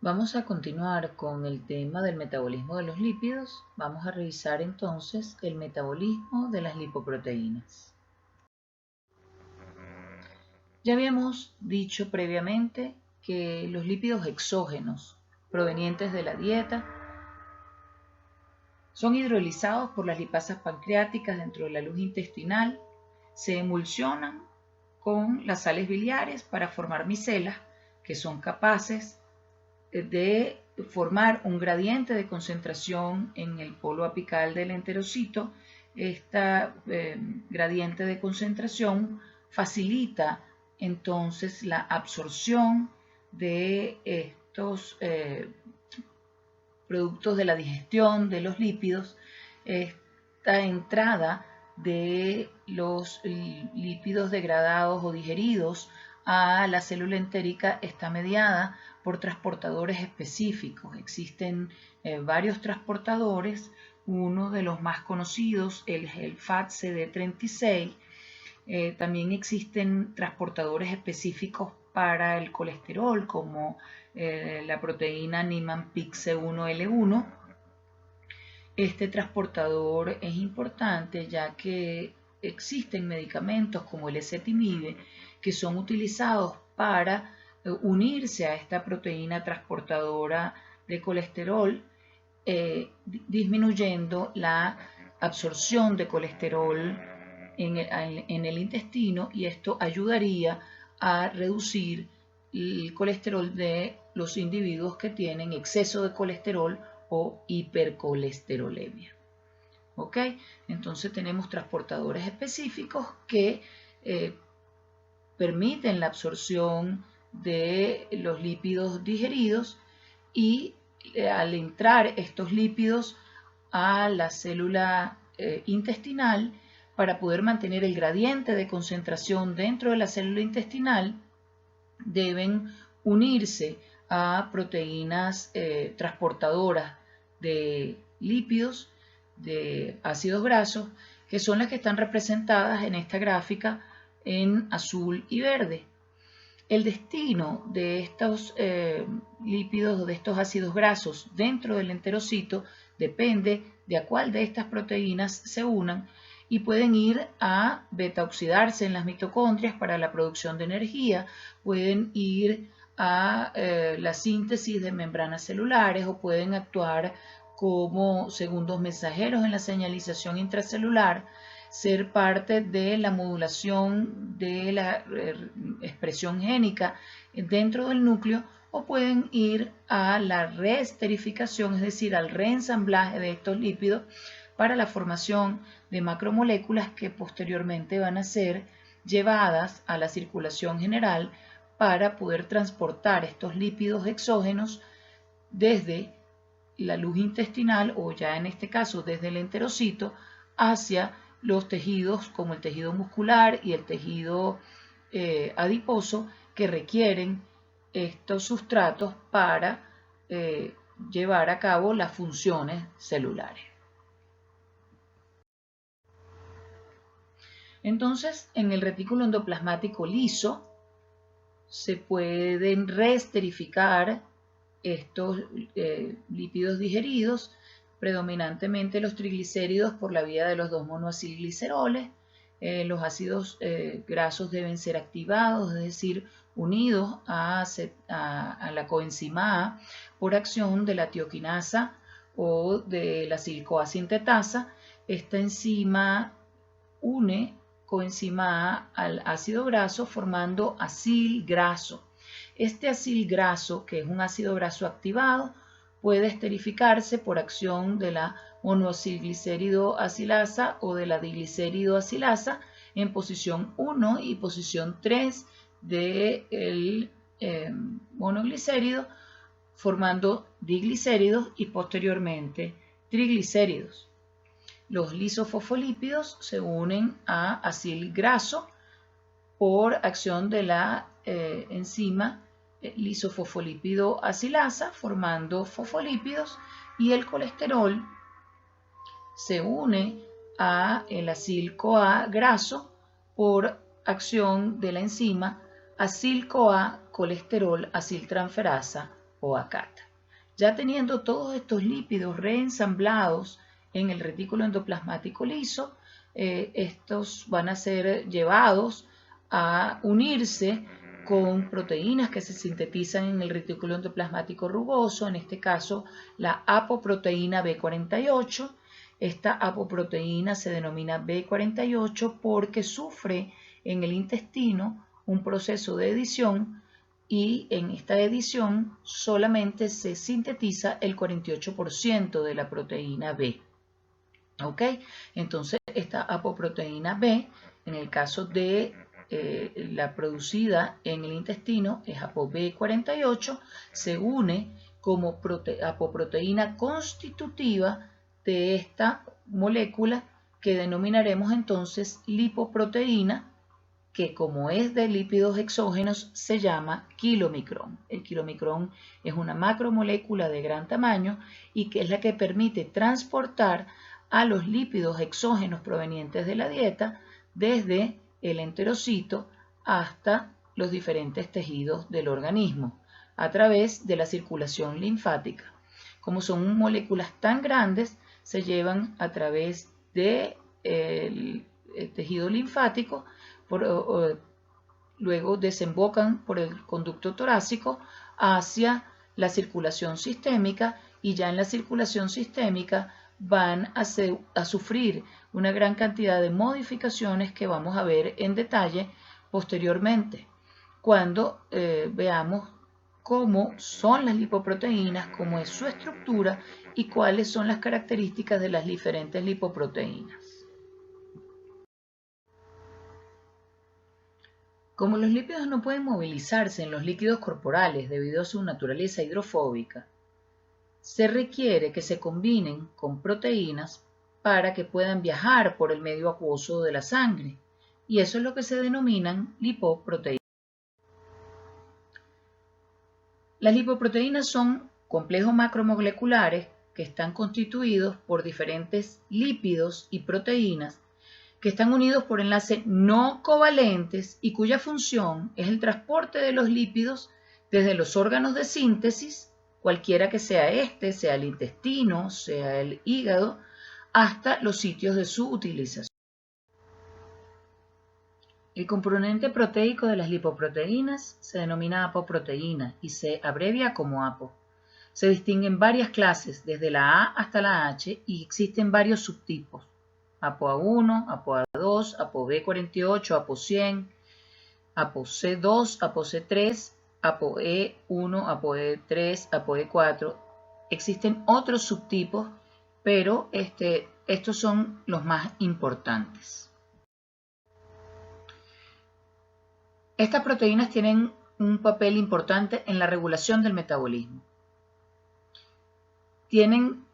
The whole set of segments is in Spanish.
Vamos a continuar con el tema del metabolismo de los lípidos. Vamos a revisar entonces el metabolismo de las lipoproteínas. Ya habíamos dicho previamente que los lípidos exógenos provenientes de la dieta son hidrolizados por las lipasas pancreáticas dentro de la luz intestinal, se emulsionan con las sales biliares para formar micelas que son capaces de formar un gradiente de concentración en el polo apical del enterocito. Esta gradiente de concentración facilita entonces la absorción de estos productos de la digestión de los lípidos. Esta entrada de los lípidos degradados o digeridos a la célula entérica está mediada por transportadores específicos. Existen varios transportadores. Uno de los más conocidos es el FAT-CD36. También existen transportadores específicos para el colesterol, como la proteína Niemann-Pick C1L1. Este transportador es importante ya que existen medicamentos como el ezetimibe que son utilizados para unirse a esta proteína transportadora de colesterol, disminuyendo la absorción de colesterol en el intestino, y esto ayudaría a reducir el colesterol de los individuos que tienen exceso de colesterol o hipercolesterolemia. ¿Ok? Entonces tenemos transportadores específicos que permiten la absorción de los lípidos digeridos, y al entrar estos lípidos a la célula intestinal, para poder mantener el gradiente de concentración dentro de la célula intestinal, deben unirse a proteínas transportadoras de lípidos, de ácidos grasos, que son las que están representadas en esta gráfica en azul y verde. El destino de estos lípidos o de estos ácidos grasos dentro del enterocito depende de a cuál de estas proteínas se unan, y pueden ir a beta-oxidarse en las mitocondrias para la producción de energía, pueden ir a la síntesis de membranas celulares, o pueden actuar como segundos mensajeros en la señalización intracelular, ser parte de la modulación de la expresión génica dentro del núcleo, o pueden ir a la reesterificación, es decir, al reensamblaje de estos lípidos para la formación de macromoléculas que posteriormente van a ser llevadas a la circulación general para poder transportar estos lípidos exógenos desde la luz intestinal, o ya en este caso desde el enterocito, hacia los tejidos como el tejido muscular y el tejido adiposo, que requieren estos sustratos para llevar a cabo las funciones celulares. Entonces, en el retículo endoplasmático liso se pueden reesterificar estos lípidos digeridos, predominantemente los triglicéridos por la vía de los 2-monoacilgliceroles. Los ácidos grasos deben ser activados, es decir, unidos a la coenzima A por acción de la tioquinasa o de la acetil-CoA sintetasa. Esta enzima une coenzima A al ácido graso formando acil graso. Este acil graso, que es un ácido graso activado, puede esterificarse por acción de la monoacilglicérido acilasa o de la diglicérido acilasa en posición 1 y posición 3 del monoglicérido, formando diglicéridos y posteriormente triglicéridos. Los lisofosfolípidos se unen a acil graso por acción de la enzima lisofosfolípido acilasa, formando fosfolípidos, y el colesterol se une a el acil-CoA graso por acción de la enzima acil-CoA colesterol aciltransferasa o ACAT. Ya teniendo todos estos lípidos reensamblados en el retículo endoplasmático liso, estos van a ser llevados a unirse con proteínas que se sintetizan en el retículo endoplasmático rugoso, en este caso la apoproteína B48. Esta apoproteína se denomina B48 porque sufre en el intestino un proceso de edición y en esta edición solamente se sintetiza el 48% de la proteína B. ¿Ok? Entonces esta apoproteína B, en el caso de la producida en el intestino, es ApoB48, se une como apoproteína constitutiva de esta molécula que denominaremos entonces lipoproteína, que como es de lípidos exógenos se llama kilomicrón. El kilomicrón es una macromolécula de gran tamaño y que es la que permite transportar a los lípidos exógenos provenientes de la dieta desde el enterocito hasta los diferentes tejidos del organismo a través de la circulación linfática. Como son moléculas tan grandes, se llevan a través del tejido linfático, luego desembocan por el conducto torácico hacia la circulación sistémica y ya en la circulación sistémica van a sufrir una gran cantidad de modificaciones que vamos a ver en detalle posteriormente cuando veamos cómo son las lipoproteínas, cómo es su estructura y cuáles son las características de las diferentes lipoproteínas. Como los lípidos no pueden movilizarse en los líquidos corporales debido a su naturaleza hidrofóbica, se requiere que se combinen con proteínas para que puedan viajar por el medio acuoso de la sangre, y eso es lo que se denominan lipoproteínas. Las lipoproteínas son complejos macromoleculares que están constituidos por diferentes lípidos y proteínas que están unidos por enlaces no covalentes y cuya función es el transporte de los lípidos desde los órganos de síntesis, cualquiera que sea este, sea el intestino, sea el hígado, hasta los sitios de su utilización. El componente proteico de las lipoproteínas se denomina apoproteína y se abrevia como APO. Se distinguen varias clases, desde la A hasta la H, y existen varios subtipos: ApoA1, ApoA2, ApoB48, ApoC100, ApoC2, ApoC3, ApoE1, ApoE3, ApoE4. Existen otros subtipos, pero estos son los más importantes. Estas proteínas tienen un papel importante en la regulación del metabolismo. Tienen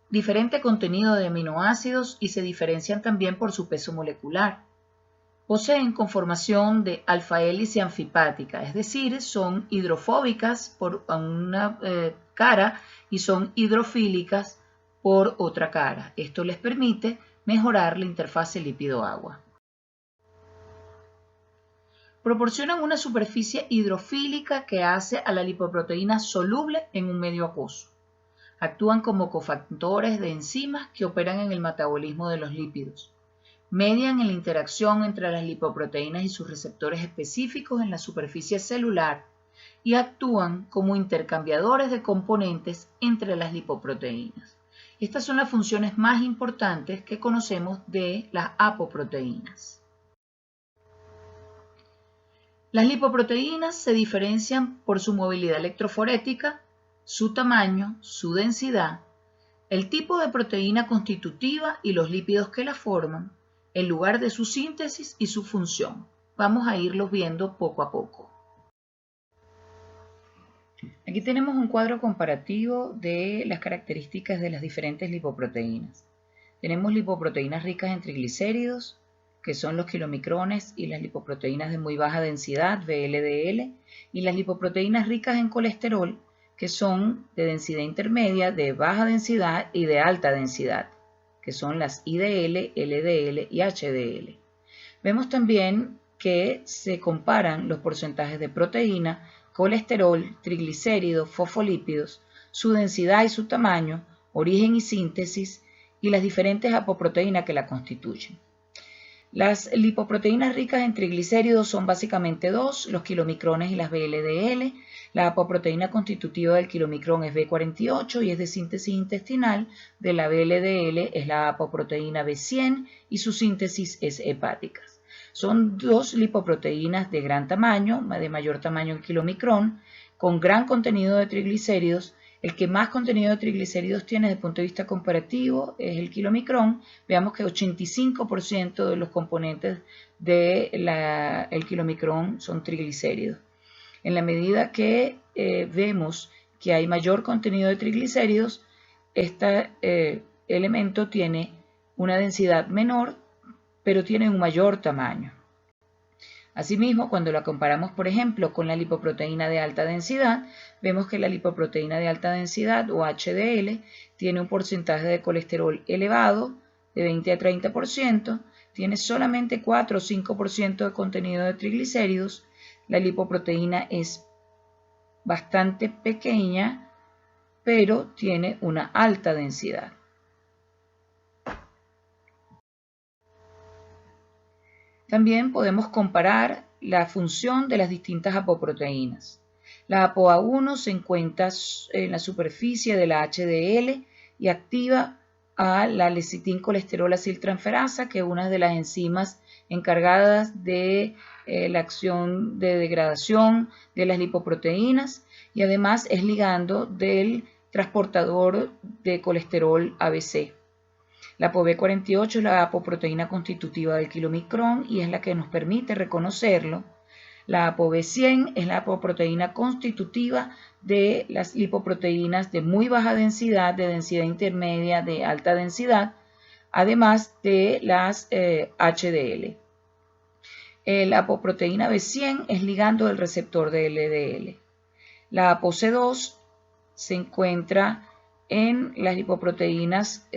diferente contenido de aminoácidos y se diferencian también por su peso molecular. Poseen conformación de alfa-hélice anfipática, es decir, son hidrofóbicas por una cara y son hidrofílicas por otra cara. Esto les permite mejorar la interfase lípido-agua. Proporcionan una superficie hidrofílica que hace a la lipoproteína soluble en un medio acuoso. Actúan como cofactores de enzimas que operan en el metabolismo de los lípidos. Median en la interacción entre las lipoproteínas y sus receptores específicos en la superficie celular y actúan como intercambiadores de componentes entre las lipoproteínas. Estas son las funciones más importantes que conocemos de las apoproteínas. Las lipoproteínas se diferencian por su movilidad electroforética, su tamaño, su densidad, el tipo de proteína constitutiva y los lípidos que la forman, el lugar de su síntesis y su función. Vamos a irlos viendo poco a poco. Aquí tenemos un cuadro comparativo de las características de las diferentes lipoproteínas. Tenemos lipoproteínas ricas en triglicéridos, que son los kilomicrones, y las lipoproteínas de muy baja densidad, VLDL, y las lipoproteínas ricas en colesterol, que son de densidad intermedia, de baja densidad y de alta densidad, que son las IDL, LDL y HDL. Vemos también que se comparan los porcentajes de proteína colesterol, triglicéridos, fosfolípidos, su densidad y su tamaño, origen y síntesis, y las diferentes apoproteínas que la constituyen. Las lipoproteínas ricas en triglicéridos son básicamente dos, los kilomicrones y las VLDL. La apoproteína constitutiva del kilomicrón es B48 y es de síntesis intestinal. De la VLDL es la apoproteína B100 y su síntesis es hepática. Son dos lipoproteínas de gran tamaño, de mayor tamaño el kilomicrón, con gran contenido de triglicéridos. El que más contenido de triglicéridos tiene desde el punto de vista comparativo es el kilomicrón. Veamos que 85% de los componentes del kilomicrón son triglicéridos. En la medida que vemos que hay mayor contenido de triglicéridos, este elemento tiene una densidad menor, pero tiene un mayor tamaño. Asimismo, cuando la comparamos, por ejemplo, con la lipoproteína de alta densidad, vemos que la lipoproteína de alta densidad, o HDL, tiene un porcentaje de colesterol elevado, de 20 a 30%, tiene solamente 4 o 5% de contenido de triglicéridos. La lipoproteína es bastante pequeña, pero tiene una alta densidad. También podemos comparar la función de las distintas apoproteínas. La ApoA1 se encuentra en la superficie de la HDL y activa a la lecitincolesterol aciltransferasa, que es una de las enzimas encargadas de la acción de degradación de las lipoproteínas, y además es ligando del transportador de colesterol ABC. La ApoB48 es la apoproteína constitutiva del kilomicrón y es la que nos permite reconocerlo. La ApoB100 es la apoproteína constitutiva de las lipoproteínas de muy baja densidad, de densidad intermedia, de alta densidad, además de las HDL. La apoproteína B100 es ligando del receptor de LDL. La ApoC2 se encuentra en las lipoproteínas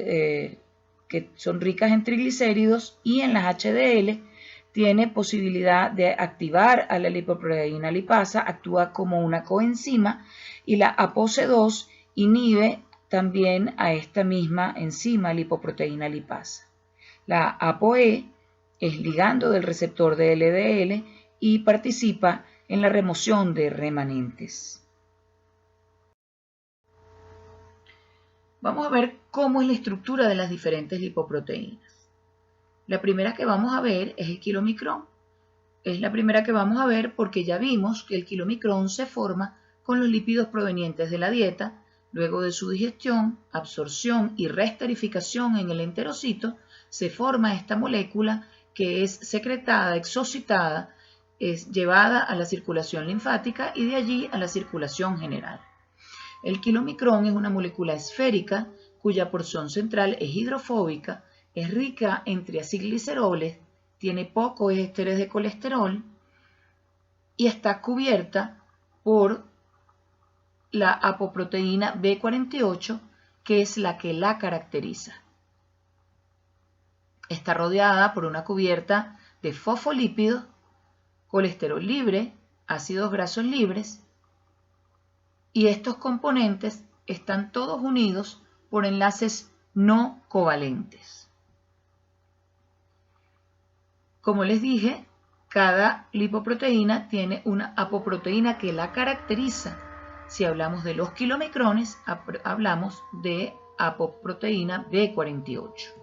que son ricas en triglicéridos, y en las HDL tiene posibilidad de activar a la lipoproteína lipasa, actúa como una coenzima, y la ApoC2 inhibe también a esta misma enzima lipoproteína lipasa. La ApoE es ligando del receptor de LDL y participa en la remoción de remanentes. Vamos a ver cómo es la estructura de las diferentes lipoproteínas. La primera que vamos a ver es el kilomicrón. Es la primera que vamos a ver porque ya vimos que el kilomicrón se forma con los lípidos provenientes de la dieta. Luego de su digestión, absorción y reesterificación en el enterocito, se forma esta molécula que es secretada, exocitada, es llevada a la circulación linfática y de allí a la circulación general. El kilomicrón es una molécula esférica cuya porción central es hidrofóbica, es rica en triacilgliceroles, tiene pocos ésteres de colesterol y está cubierta por la apoproteína B48, que es la que la caracteriza. Está rodeada por una cubierta de fosfolípidos, colesterol libre, ácidos grasos libres, y estos componentes están todos unidos por enlaces no covalentes. Como les dije, cada lipoproteína tiene una apoproteína que la caracteriza. Si hablamos de los kilomicrones, hablamos de apoproteína B48.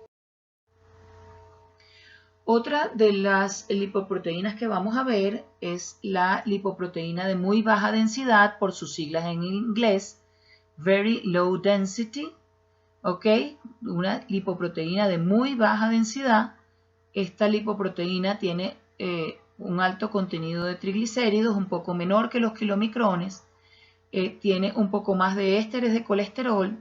Otra de las lipoproteínas que vamos a ver es la lipoproteína de muy baja densidad, por sus siglas en inglés, Very Low Density, ¿ok? Una lipoproteína de muy baja densidad. Esta lipoproteína tiene un alto contenido de triglicéridos, un poco menor que los kilomicrones, tiene un poco más de ésteres de colesterol,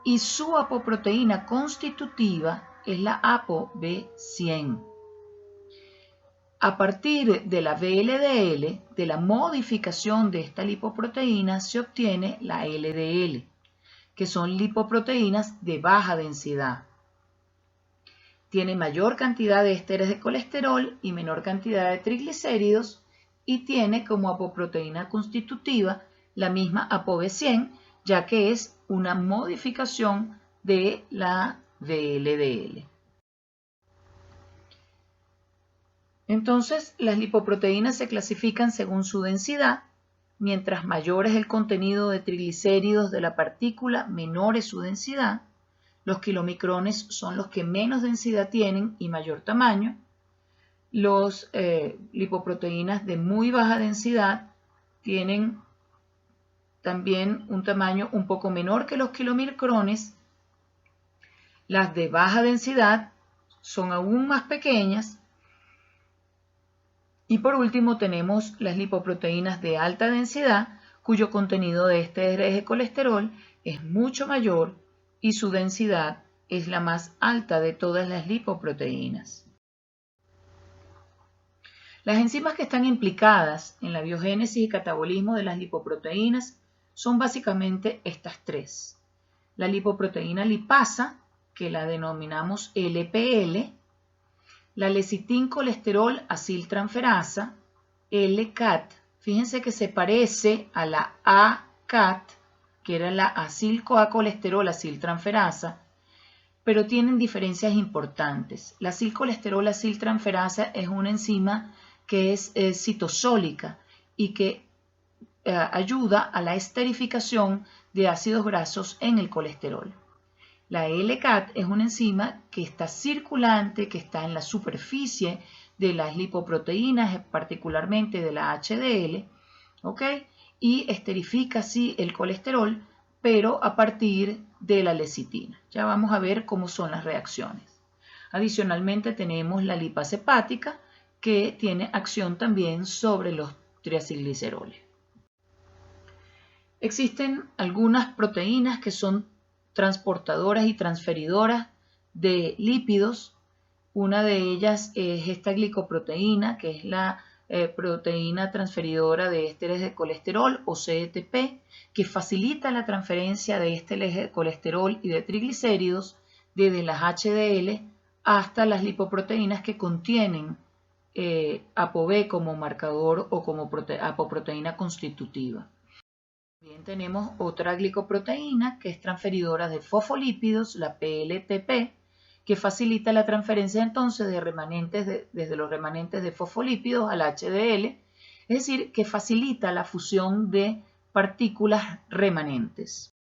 y su apoproteína constitutiva es la ApoB100. A partir de la VLDL, de la modificación de esta lipoproteína, se obtiene la LDL, que son lipoproteínas de baja densidad. Tiene mayor cantidad de ésteres de colesterol y menor cantidad de triglicéridos, y tiene como apoproteína constitutiva la misma ApoB100, ya que es una modificación de la VLDL. Entonces, las lipoproteínas se clasifican según su densidad. Mientras mayor es el contenido de triglicéridos de la partícula, menor es su densidad. Los kilomicrones son los que menos densidad tienen y mayor tamaño. Los lipoproteínas de muy baja densidad tienen también un tamaño un poco menor que los kilomicrones. Las de baja densidad son aún más pequeñas. Y por último tenemos las lipoproteínas de alta densidad, cuyo contenido de este de colesterol es mucho mayor y su densidad es la más alta de todas las lipoproteínas. Las enzimas que están implicadas en la biogénesis y catabolismo de las lipoproteínas son básicamente estas tres. La lipoproteína lipasa, que la denominamos LPL, la lecitin-colesterol aciltransferasa, LCAT. Fíjense que se parece a la ACAT, que era la acil-CoA-colesterol aciltransferasa, pero tienen diferencias importantes. La acil-colesterol aciltransferasa es una enzima que es citosólica y que ayuda a la esterificación de ácidos grasos en el colesterol. La LCAT es una enzima que está circulante, que está en la superficie de las lipoproteínas, particularmente de la HDL, ¿ok? Y esterifica sí el colesterol, pero a partir de la lecitina. Ya vamos a ver cómo son las reacciones. Adicionalmente tenemos la lipasa hepática, que tiene acción también sobre los triacilgliceroles. Existen algunas proteínas que son transportadoras y transferidoras de lípidos. Una de ellas es esta glicoproteína, que es la proteína transferidora de ésteres de colesterol o CETP, que facilita la transferencia de ésteres de colesterol y de triglicéridos desde las HDL hasta las lipoproteínas que contienen ApoB como marcador o como apoproteína constitutiva. También tenemos otra glicoproteína que es transferidora de fosfolípidos, la PLTP, que facilita la transferencia entonces de remanentes desde los remanentes de fosfolípidos al HDL, es decir, que facilita la fusión de partículas remanentes.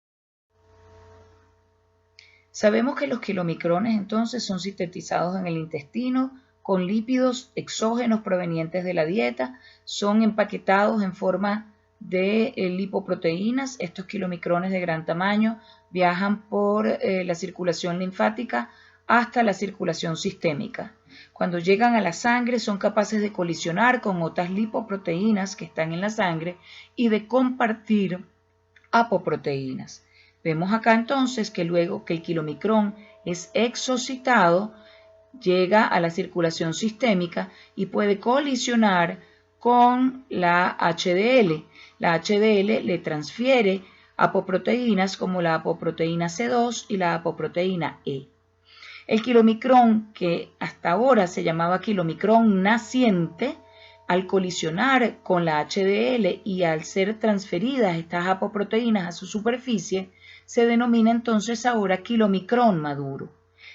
Sabemos que los kilomicrones entonces son sintetizados en el intestino con lípidos exógenos provenientes de la dieta, son empaquetados en forma de lipoproteínas. Estos kilomicrones de gran tamaño viajan por la circulación linfática hasta la circulación sistémica. Cuando llegan a la sangre son capaces de colisionar con otras lipoproteínas que están en la sangre y de compartir apoproteínas. Vemos acá entonces que luego que el kilomicrón es exocitado, llega a la circulación sistémica y puede colisionar con la HDL. La HDL le transfiere apoproteínas como la apoproteína C2 y la apoproteína E. El kilomicrón, que hasta ahora se llamaba kilomicrón naciente, al colisionar con la HDL y al ser transferidas estas apoproteínas a su superficie, se denomina entonces ahora kilomicrón maduro.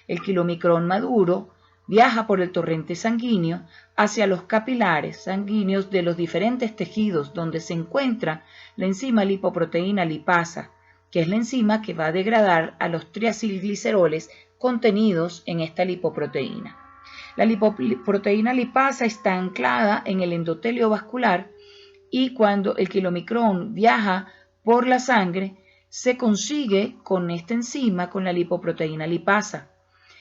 El kilomicrón maduro viaja por el torrente sanguíneo hacia los capilares sanguíneos de los diferentes tejidos donde se encuentra la enzima lipoproteína lipasa, que es la enzima que va a degradar a los triacilgliceroles contenidos en esta lipoproteína. La lipoproteína lipasa está anclada en el endotelio vascular y cuando el kilomicrón viaja por la sangre, se consigue con esta enzima, con la lipoproteína lipasa.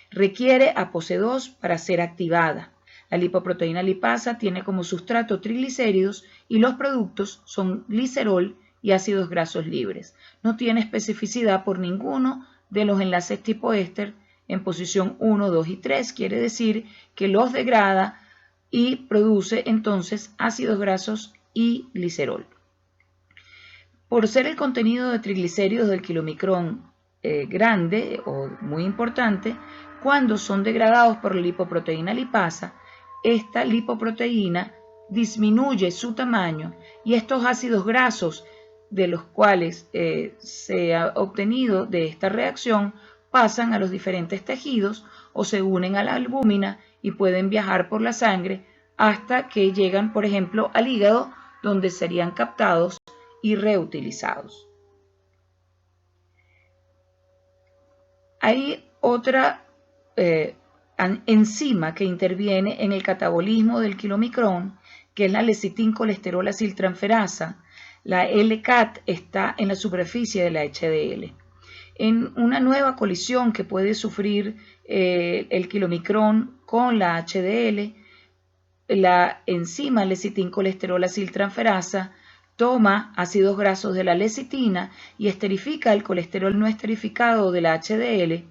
Requiere ApoC2 para ser activada. La lipoproteína lipasa tiene como sustrato triglicéridos y los productos son glicerol y ácidos grasos libres. No tiene especificidad por ninguno de los enlaces tipo éster en posición 1, 2 y 3. Quiere decir que los degrada y produce entonces ácidos grasos y glicerol. Por ser el contenido de triglicéridos del kilomicrón grande o muy importante, cuando son degradados por la lipoproteína lipasa, esta lipoproteína disminuye su tamaño y estos ácidos grasos de los cuales se ha obtenido de esta reacción pasan a los diferentes tejidos o se unen a la albúmina y pueden viajar por la sangre hasta que llegan, por ejemplo, al hígado, donde serían captados y reutilizados. Hay otra enzima que interviene en el catabolismo del kilomicrón, que es la lecitincolesterol aciltransferasa. La LCAT está en la superficie de la HDL. En una nueva colisión que puede sufrir el kilomicrón con la HDL, la enzima lecitincolesterol aciltransferasa toma ácidos grasos de la lecitina y esterifica el colesterol no esterificado de la HDL,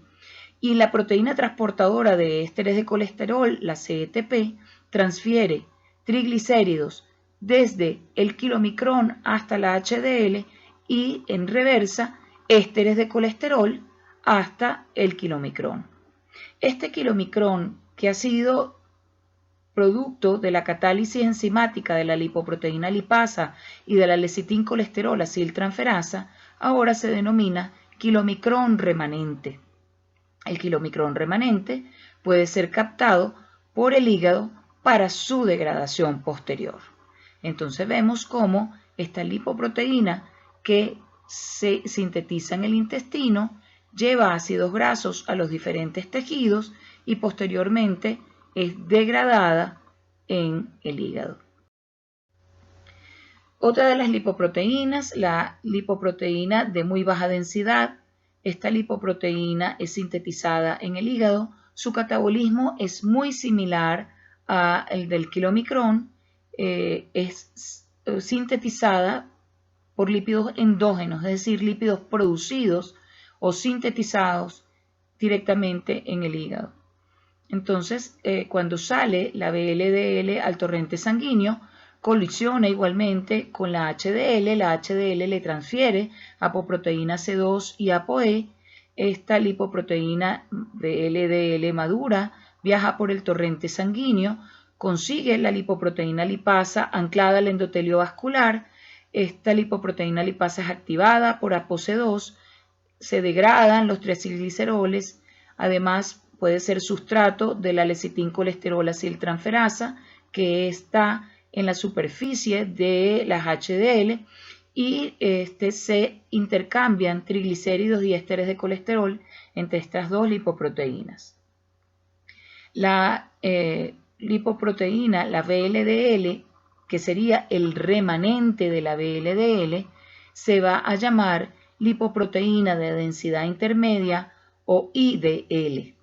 y la proteína transportadora de ésteres de colesterol, la CETP, transfiere triglicéridos desde el kilomicrón hasta la HDL y en reversa ésteres de colesterol hasta el kilomicrón. Este kilomicrón, que ha sido producto de la catálisis enzimática de la lipoproteína lipasa y de la lecitincolesterol aciltransferasa, ahora se denomina kilomicrón remanente. El kilomicrón remanente puede ser captado por el hígado para su degradación posterior. Entonces vemos cómo esta lipoproteína que se sintetiza en el intestino lleva ácidos grasos a los diferentes tejidos y posteriormente es degradada en el hígado. Otra de las lipoproteínas, la lipoproteína de muy baja densidad. Esta lipoproteína es sintetizada en el hígado. Su catabolismo es muy similar al del kilomicrón. Es sintetizada por lípidos endógenos, es decir, lípidos producidos o sintetizados directamente en el hígado. Entonces, cuando sale la VLDL al torrente sanguíneo, colisiona igualmente con la HDL le transfiere apoproteína C2 y ApoE. Esta lipoproteína VLDL madura, viaja por el torrente sanguíneo, consigue la lipoproteína lipasa anclada al endotelio vascular. Esta lipoproteína lipasa es activada por ApoC2, se degradan los triacilgliceroles, además puede ser sustrato de la lecitincolesterol aciltransferasa, que está en la superficie de las HDL y se intercambian triglicéridos y ésteres de colesterol entre estas dos lipoproteínas. La lipoproteína, la VLDL, que sería el remanente de la VLDL, se va a llamar lipoproteína de densidad intermedia o IDL.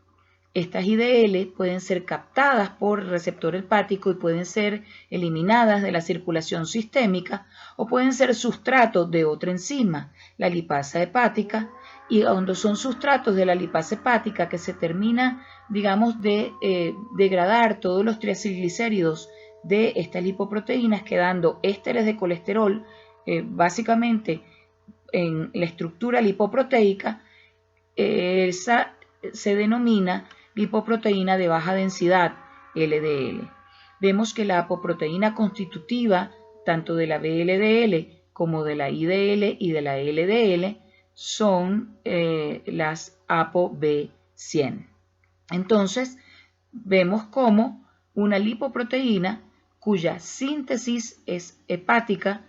Estas IDL pueden ser captadas por el receptor hepático y pueden ser eliminadas de la circulación sistémica o pueden ser sustratos de otra enzima, la lipasa hepática, y cuando son sustratos de la lipasa hepática que se termina, digamos, de degradar todos los triacilglicéridos de estas lipoproteínas, quedando ésteres de colesterol básicamente en la estructura lipoproteica, esa se denomina lipoproteína de baja densidad, LDL. Vemos que la apoproteína constitutiva tanto de la VLDL como de la IDL y de la LDL son las ApoB100. Entonces, vemos cómo una lipoproteína cuya síntesis es hepática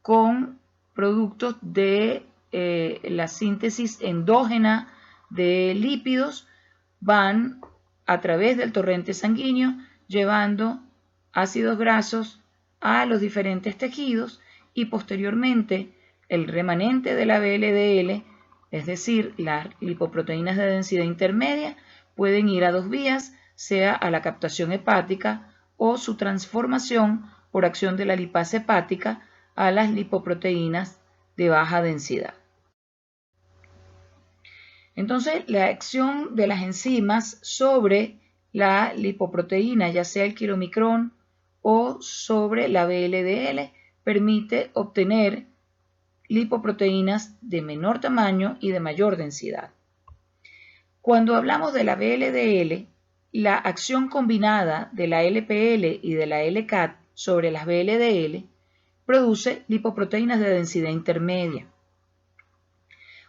con productos de la síntesis endógena de lípidos van a través del torrente sanguíneo llevando ácidos grasos a los diferentes tejidos y posteriormente el remanente de la VLDL, es decir, las lipoproteínas de densidad intermedia, pueden ir a dos vías, sea a la captación hepática o su transformación por acción de la lipasa hepática a las lipoproteínas de baja densidad. Entonces, la acción de las enzimas sobre la lipoproteína, ya sea el kilomicrón o sobre la VLDL, permite obtener lipoproteínas de menor tamaño y de mayor densidad. Cuando hablamos de la VLDL, la acción combinada de la LPL y de la LCAT sobre las VLDL, produce lipoproteínas de densidad intermedia.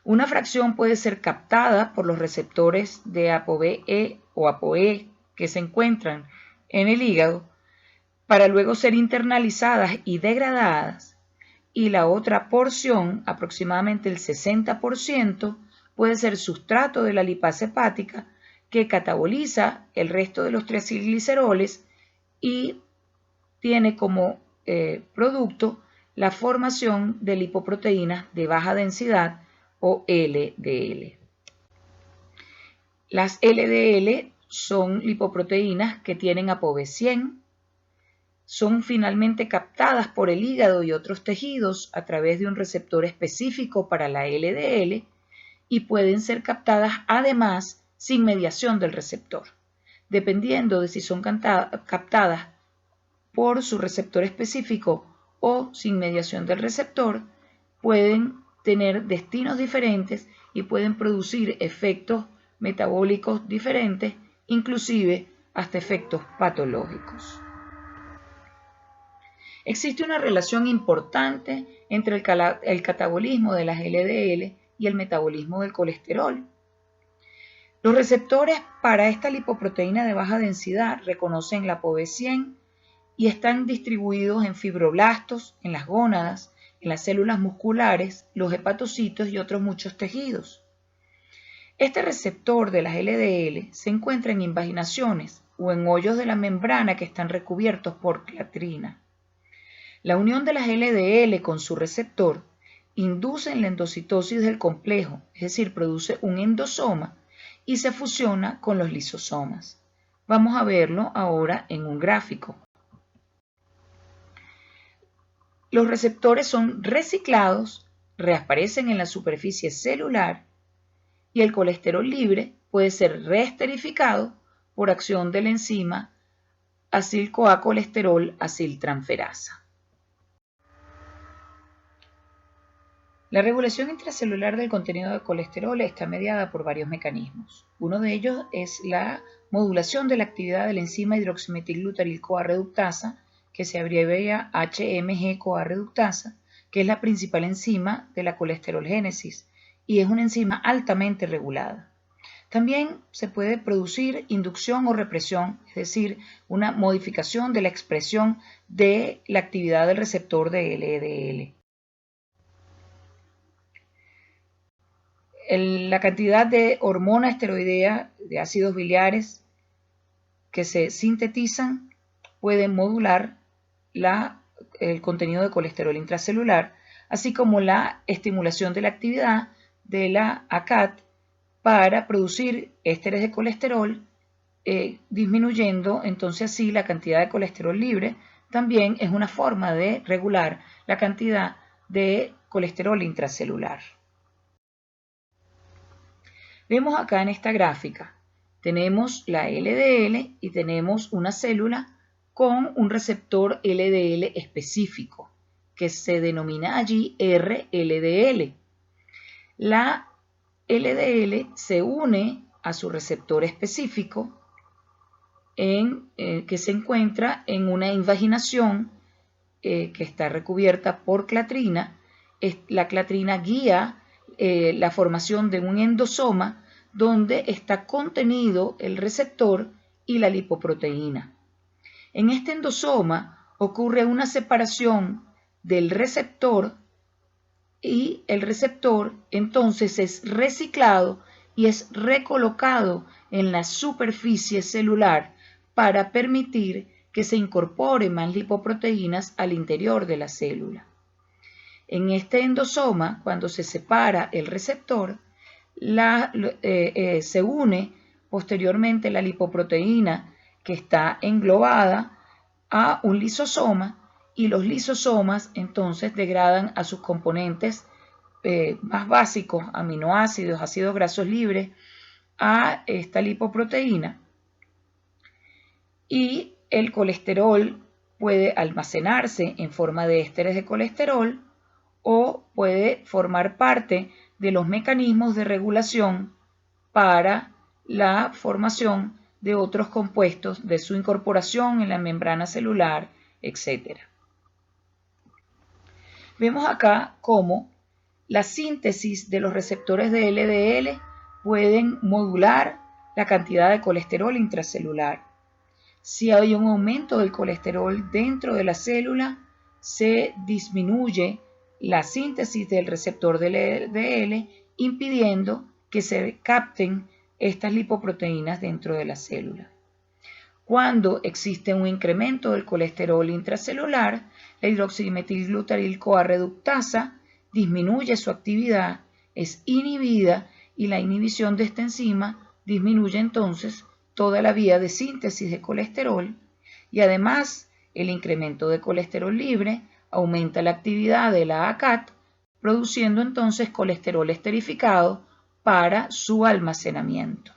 Una fracción puede ser captada por los receptores de ApoB-E o ApoE que se encuentran en el hígado para luego ser internalizadas y degradadas, y la otra porción, aproximadamente el 60%, puede ser sustrato de la lipasa hepática que cataboliza el resto de los triacilgliceroles y tiene como producto la formación de lipoproteínas de baja densidad o LDL. Las LDL son lipoproteínas que tienen ApoB100, son finalmente captadas por el hígado y otros tejidos a través de un receptor específico para la LDL y pueden ser captadas además sin mediación del receptor. Dependiendo de si son captadas por su receptor específico o sin mediación del receptor, pueden tener destinos diferentes y pueden producir efectos metabólicos diferentes, inclusive hasta efectos patológicos. Existe una relación importante entre el catabolismo de las LDL y el metabolismo del colesterol. Los receptores para esta lipoproteína de baja densidad reconocen la ApoB100 y están distribuidos en fibroblastos, en las gónadas, en las células musculares, los hepatocitos y otros muchos tejidos. Este receptor de las LDL se encuentra en invaginaciones o en hoyos de la membrana que están recubiertos por clatrina. La unión de las LDL con su receptor induce la endocitosis del complejo, es decir, produce un endosoma y se fusiona con los lisosomas. Vamos a verlo ahora en un gráfico. Los receptores son reciclados, reaparecen en la superficie celular y el colesterol libre puede ser reesterificado por acción de la enzima acil-CoA aciltransferasa. La regulación intracelular del contenido de colesterol está mediada por varios mecanismos. Uno de ellos es la modulación de la actividad de la enzima hidroximetilglutaryl-CoA reductasa, que se abrevia HMG-CoA reductasa, que es la principal enzima de la colesterolgénesis y es una enzima altamente regulada. También se puede producir inducción o represión, es decir, una modificación de la expresión de la actividad del receptor de LDL. La cantidad de hormona esteroidea de ácidos biliares que se sintetizan puede modular el contenido de colesterol intracelular, así como la estimulación de la actividad de la ACAT para producir ésteres de colesterol, disminuyendo entonces así la cantidad de colesterol libre. También es una forma de regular la cantidad de colesterol intracelular. Vemos acá en esta gráfica, tenemos la LDL y tenemos una célula con un receptor LDL específico, que se denomina allí RLDL. La LDL se une a su receptor específico que se encuentra en una invaginación que está recubierta por clatrina. La clatrina guía la formación de un endosoma donde está contenido el receptor y la lipoproteína. En este endosoma ocurre una separación del receptor y el receptor entonces es reciclado y es recolocado en la superficie celular para permitir que se incorporen más lipoproteínas al interior de la célula. En este endosoma, cuando se separa el receptor, se une posteriormente la lipoproteína que está englobada a un lisosoma y los lisosomas entonces degradan a sus componentes más básicos, aminoácidos, ácidos grasos libres, a esta lipoproteína. Y el colesterol puede almacenarse en forma de ésteres de colesterol o puede formar parte de los mecanismos de regulación para la formación de otros compuestos de su incorporación en la membrana celular etc. Vemos acá cómo la síntesis de los receptores de LDL pueden modular la cantidad de colesterol intracelular. Si hay un aumento del colesterol dentro de la célula, se disminuye la síntesis del receptor del LDL, impidiendo que se capten estas lipoproteínas dentro de la célula. Cuando existe un incremento del colesterol intracelular, la hidroximetilglutaril-CoA reductasa disminuye su actividad, es inhibida y la inhibición de esta enzima disminuye entonces toda la vía de síntesis de colesterol y además el incremento de colesterol libre aumenta la actividad de la ACAT, produciendo entonces colesterol esterificado para su almacenamiento.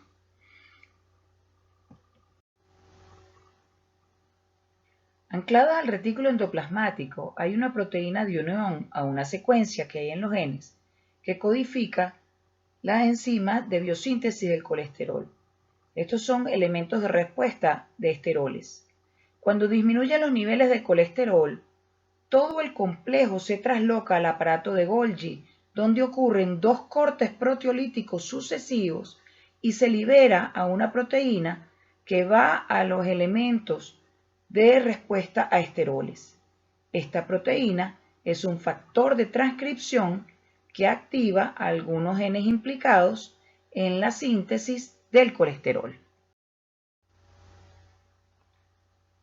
Anclada al retículo endoplasmático hay una proteína de unión a una secuencia que hay en los genes que codifica las enzimas de biosíntesis del colesterol. Estos son elementos de respuesta de esteroles. Cuando disminuyen los niveles de colesterol, todo el complejo se trasloca al aparato de Golgi, donde ocurren dos cortes proteolíticos sucesivos y se libera a una proteína que va a los elementos de respuesta a esteroles. Esta proteína es un factor de transcripción que activa algunos genes implicados en la síntesis del colesterol.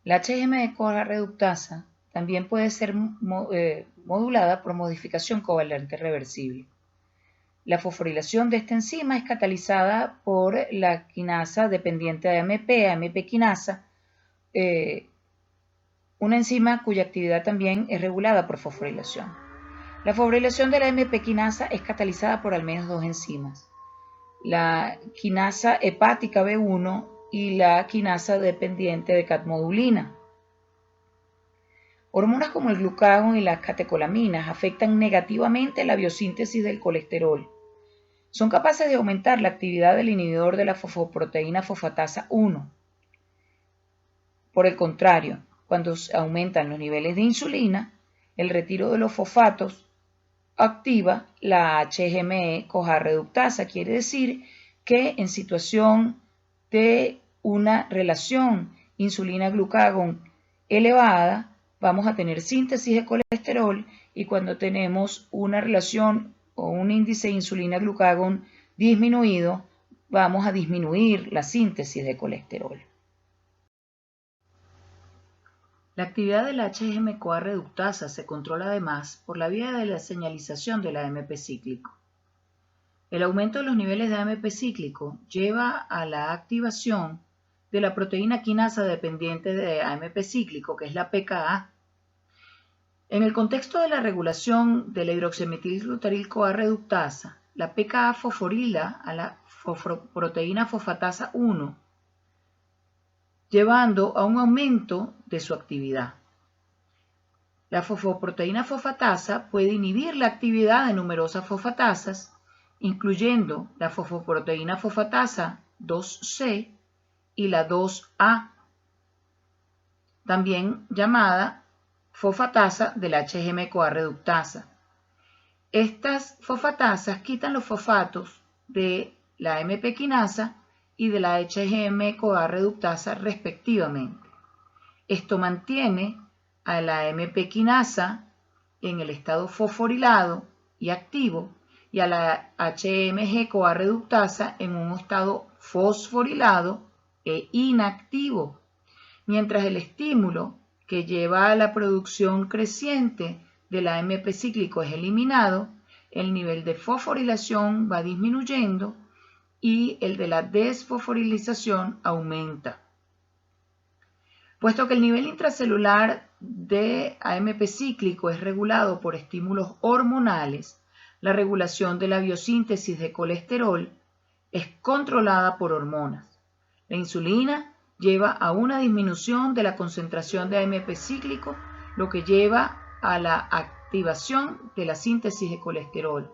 La HGM-CoA reductasa también puede ser modulada por modificación covalente reversible. La fosforilación de esta enzima es catalizada por la quinasa dependiente de AMP quinasa, una enzima cuya actividad también es regulada por fosforilación. La fosforilación de la AMP quinasa es catalizada por al menos dos enzimas, la quinasa hepática B1 y la quinasa dependiente de catmodulina. Hormonas como el glucagón y las catecolaminas afectan negativamente la biosíntesis del colesterol. Son capaces de aumentar la actividad del inhibidor de la fosfoproteína fosfatasa 1. Por el contrario, cuando aumentan los niveles de insulina, el retiro de los fosfatos activa la HGME-CoA reductasa. Quiere decir que en situación de una relación insulina-glucagón elevada, vamos a tener síntesis de colesterol y cuando tenemos una relación o un índice de insulina-glucagón disminuido, vamos a disminuir la síntesis de colesterol. La actividad de la HGM-CoA reductasa se controla además por la vía de la señalización del AMP cíclico. El aumento de los niveles de AMP cíclico lleva a la activación de la proteína quinasa dependiente de AMP cíclico, que es la PKA. En el contexto de la regulación de la hidroximetilglutaril-CoA reductasa, la PKA fosforila a la fosfoproteína fosfatasa 1, llevando a un aumento de su actividad. La fosfoproteína fosfatasa puede inhibir la actividad de numerosas fosfatasas, incluyendo la fosfoproteína fosfatasa 2C y la 2A, también llamada fosfatasa de la HGM-CoA reductasa. Estas fosfatasas quitan los fosfatos de la AMP quinasa y de la HGM-CoA reductasa respectivamente. Esto mantiene a la AMP quinasa en el estado fosforilado y activo y a la HMG-CoA reductasa en un estado fosforilado e inactivo, mientras el estímulo que lleva a la producción creciente del AMP cíclico es eliminado, el nivel de fosforilación va disminuyendo y el de la desfosforilización aumenta. Puesto que el nivel intracelular de AMP cíclico es regulado por estímulos hormonales, la regulación de la biosíntesis de colesterol es controlada por hormonas. La insulina lleva a una disminución de la concentración de AMP cíclico, lo que lleva a la activación de la síntesis de colesterol.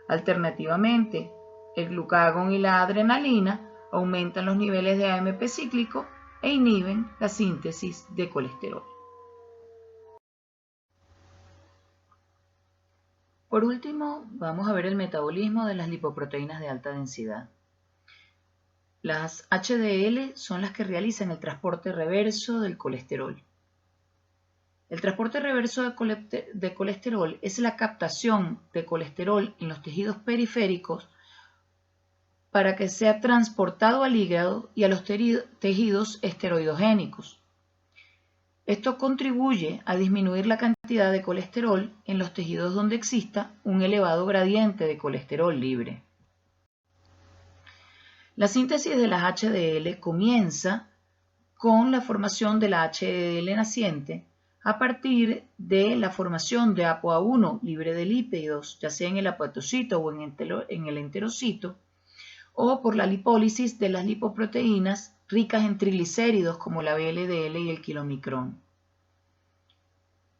Alternativamente, el glucagón y la adrenalina aumentan los niveles de AMP cíclico e inhiben la síntesis de colesterol. Por último, vamos a ver el metabolismo de las lipoproteínas de alta densidad. Las HDL son las que realizan el transporte reverso del colesterol. El transporte reverso de colesterol es la captación de colesterol en los tejidos periféricos para que sea transportado al hígado y a los tejidos esteroidogénicos. Esto contribuye a disminuir la cantidad de colesterol en los tejidos donde exista un elevado gradiente de colesterol libre. La síntesis de las HDL comienza con la formación de la HDL naciente a partir de la formación de ApoA1 libre de lípidos, ya sea en el hepatocito o en el enterocito, o por la lipólisis de las lipoproteínas ricas en triglicéridos como la VLDL y el kilomicrón.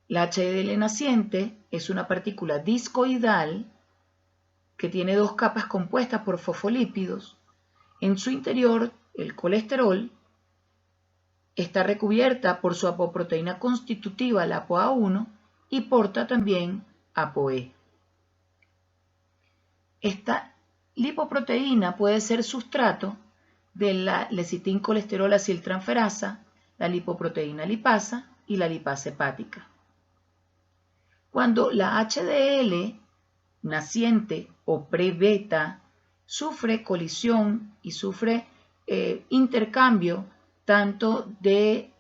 La HDL naciente es una partícula discoidal que tiene dos capas compuestas por fosfolípidos. En su interior, el colesterol está recubierta por su apoproteína constitutiva, la ApoA1, y porta también ApoE. Esta lipoproteína puede ser sustrato de la lecitincolesterol aciltransferasa, la lipoproteína lipasa y la lipasa hepática. Cuando la HDL naciente o pre-beta sufre colisión y sufre intercambio tanto de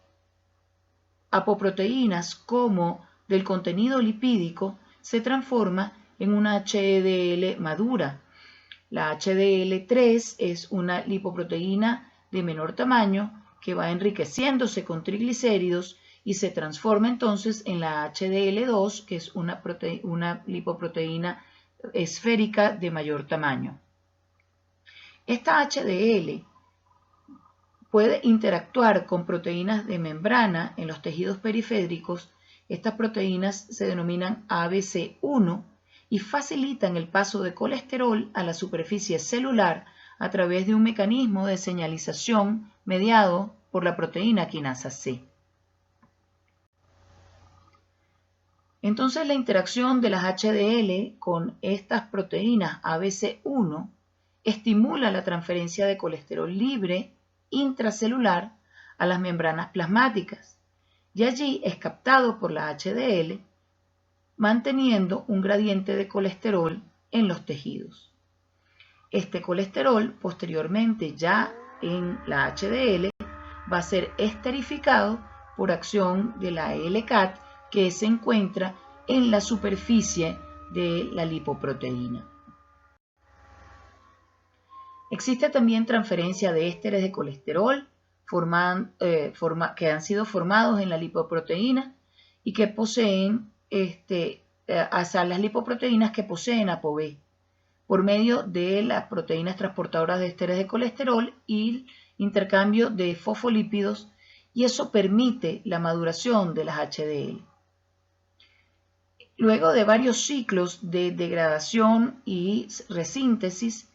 apoproteínas como del contenido lipídico, se transforma en una HDL madura. La HDL3 es una lipoproteína de menor tamaño que va enriqueciéndose con triglicéridos y se transforma entonces en la HDL2, que es una lipoproteína esférica de mayor tamaño. Esta HDL puede interactuar con proteínas de membrana en los tejidos periféricos. Estas proteínas se denominan ABC1 y facilitan el paso de colesterol a la superficie celular a través de un mecanismo de señalización mediado por la proteína quinasa C. Entonces la interacción de las HDL con estas proteínas ABC1 estimula la transferencia de colesterol libre intracelular a las membranas plasmáticas y allí es captado por la HDL, manteniendo un gradiente de colesterol en los tejidos. Este colesterol, posteriormente ya en la HDL, va a ser esterificado por acción de la LCAT que se encuentra en la superficie de la lipoproteína. Existe también transferencia de ésteres de colesterol que han sido formados en la lipoproteína y que poseen las lipoproteínas que poseen ApoB por medio de las proteínas transportadoras de ésteres de colesterol y intercambio de fosfolípidos, y eso permite la maduración de las HDL. Luego de varios ciclos de degradación y resíntesis,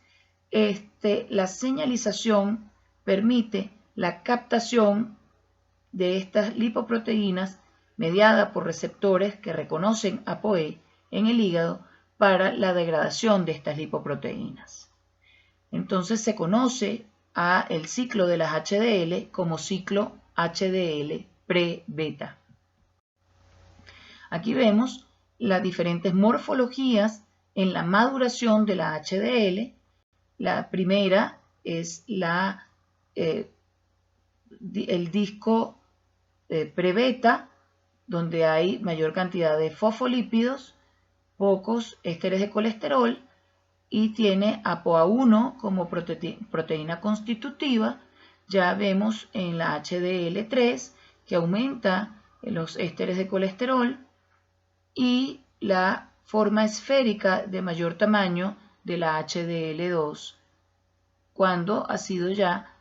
la señalización permite la captación de estas lipoproteínas mediada por receptores que reconocen ApoE en el hígado para la degradación de estas lipoproteínas. Entonces se conoce el ciclo de las HDL como ciclo HDL pre-beta. Aquí vemos las diferentes morfologías en la maduración de la HDL. La primera es el disco pre-beta, donde hay mayor cantidad de fosfolípidos, pocos ésteres de colesterol, y tiene ApoA1 como proteína constitutiva. Ya vemos en la HDL3 que aumenta los ésteres de colesterol y la forma esférica de mayor tamaño de la HDL2 cuando ha sido ya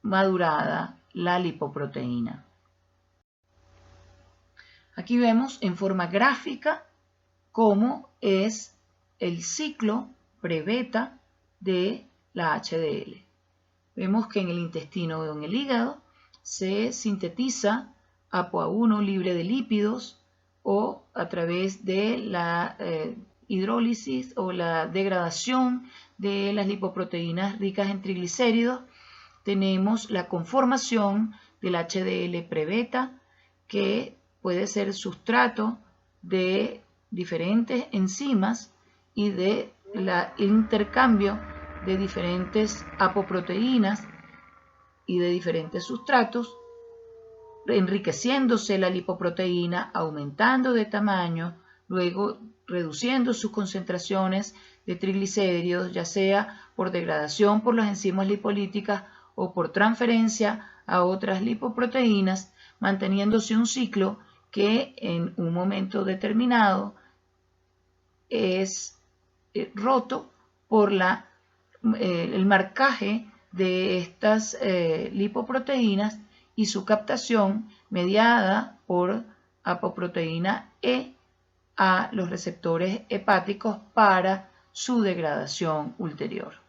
madurada la lipoproteína. Aquí vemos en forma gráfica cómo es el ciclo pre-beta de la HDL. Vemos que en el intestino o en el hígado se sintetiza ApoA1 libre de lípidos o a través de hidrólisis o la degradación de las lipoproteínas ricas en triglicéridos, tenemos la conformación del HDL pre-beta, que puede ser sustrato de diferentes enzimas y de el intercambio de diferentes apoproteínas y de diferentes sustratos, enriqueciéndose la lipoproteína, aumentando de tamaño, luego reduciendo sus concentraciones de triglicéridos, ya sea por degradación por las enzimas lipolíticas o por transferencia a otras lipoproteínas, manteniéndose un ciclo que en un momento determinado es roto por el marcaje de estas lipoproteínas y su captación mediada por apoproteína E a los receptores hepáticos para su degradación ulterior.